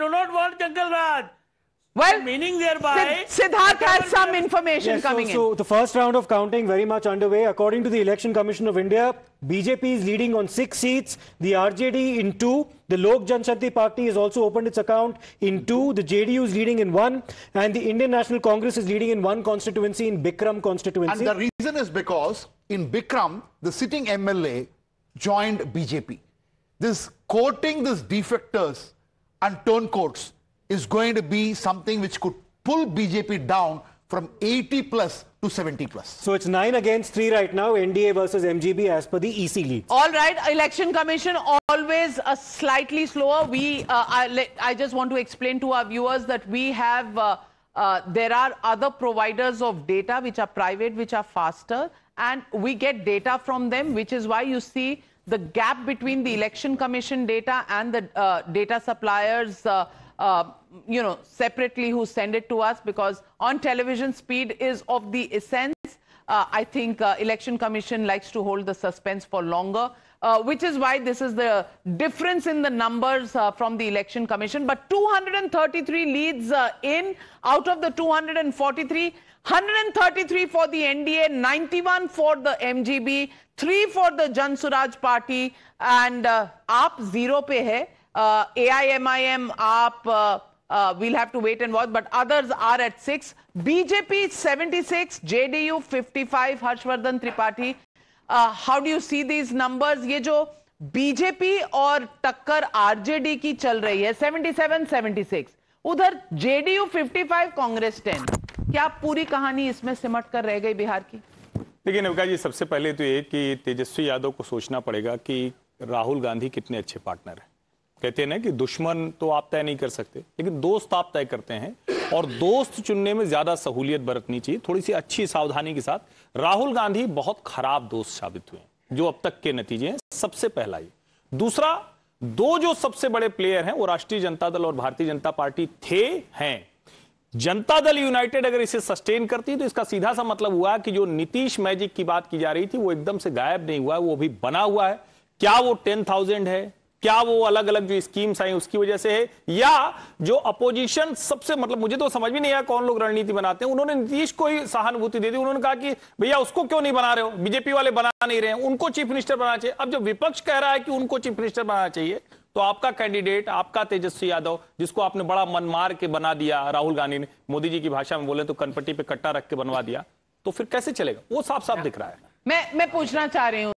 do not want Jungle Raj. Well, meaning thereby, Siddharth has some information coming in. So the first round of counting very much underway. According to the Election Commission of India, BJP is leading on 6 seats, the RJD in 2, the Lok Janshakti Party has also opened its account in 2, the JDU is leading in 1, and the Indian National Congress is leading in 1 constituency in Bikram constituency. And the reason is because in Bikram, the sitting MLA joined BJP. This courting these defectors and turncoats is going to be something which could pull BJP down from 80 plus to 70 plus. So it's 9 against 3 right now, NDA versus MGB as per the EC leads. All right, Election Commission always slightly slower. I just want to explain to our viewers that we have, there are other providers of data which are private, which are faster, and we get data from them, which is why you see the gap between the Election Commission data and the data suppliers separately who send it to us, because on television speed is of the essence. I think Election Commission likes to hold the suspense for longer, which is why this is the difference in the numbers from the Election Commission. But 233 leads in out of the 243, 133 for the NDA, 91 for the MGB, 3 for the Jan Suraj Party, and AAP 0 pe hai. AIMIM, AAP, we'll have to wait and watch, but others are at 6. BJP 76, JDU 55, Harshvardhan Tripathi. How do you see these numbers? ये जो BJP और टक्कर RJD की चल रही है 77, 76, उधर JDU 55, Congress 10. क्या पूरी कहानी इसमें सिमट कर रह गई बिहार की? देखिए नवका जी, सबसे पहले तो ये कि तेजस्वी यादव को सोचना पड़ेगा कि राहुल गांधी कितने अच्छे पार्टनर हैं। कहते हैं ना कि दुश्मन तो आप तय नहीं कर सकते, लेकिन दोस्त आप तय करते हैं, और दोस्त चुनने में ज्यादा सहूलियत बरतनी चाहिए, थोड़ी सी अच्छी सावधानी के साथ। राहुल गांधी बहुत खराब दोस्त साबित हुए हैं, जो अब तक के नतीजे हैं। सबसे पहला ये। दूसरा, दो जो सबसे बड़े प्लेयर हैं वो राष्ट्रीय जनता दल और भारतीय जनता पार्टी हैं। जनता दल यूनाइटेड अगर इसे सस्टेन करती तो इसका सीधा सा मतलब हुआ कि जो नीतीश मैजिक की बात की जा रही थी वो एकदम से गायब नहीं हुआ, वो अभी बना हुआ है। क्या वो 10,000 है, क्या वो अलग अलग जो स्कीम्स आई उसकी वजह से है, या जो अपोजिशन सबसे, मतलब मुझे तो समझ भी नहीं आया कौन लोग रणनीति बनाते हैं। उन्होंने नीतीश को ही सहानुभूति दे दी, उन्होंने कहा कि भैया उसको क्यों नहीं बना रहे हो, बीजेपी वाले बना नहीं रहे हैं, उनको चीफ मिनिस्टर बनाना चाहिए। अब जब विपक्ष कह रहा है कि उनको चीफ मिनिस्टर बनाना चाहिए, तो आपका कैंडिडेट, आपका तेजस्वी यादव, जिसको आपने बड़ा मन मार के बना दिया, राहुल गांधी ने, मोदी जी की भाषा में बोले तो कनपट्टी पे कट्टा रख के बनवा दिया, तो फिर कैसे चलेगा? वो साफ साफ दिख रहा है। मैं पूछना चाह रही हूं